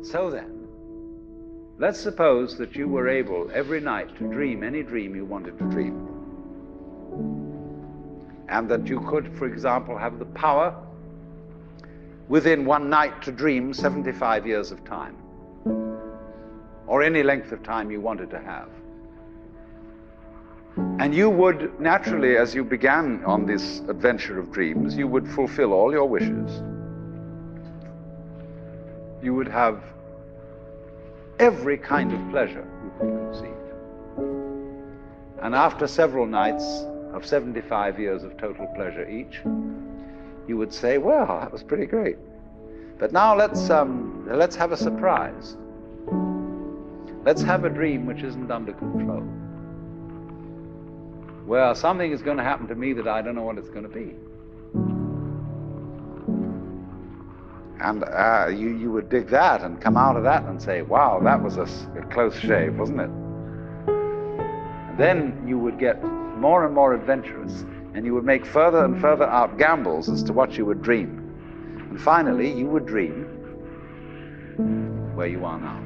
So then, let's suppose that you were able every night to dream any dream you wanted to dream. And that you could, for example, have the power within one night to dream 75 years of time, or any length of time you wanted to have. And you would naturally, as you began on this adventure of dreams, you would fulfill all your wishes. You would have every kind of pleasure you could conceive. And after several nights of 75 years of total pleasure each, you would say, well, that was pretty great. But now let's have a surprise. Let's have a dream which isn't under control. Well, something is going to happen to me that I don't know what it's going to be. And you would dig that and come out of that and say, wow, that was a close shave, wasn't it? And then you would get more and more adventurous, and you would make further and further out gambles as to what you would dream. And finally, you would dream where you are now.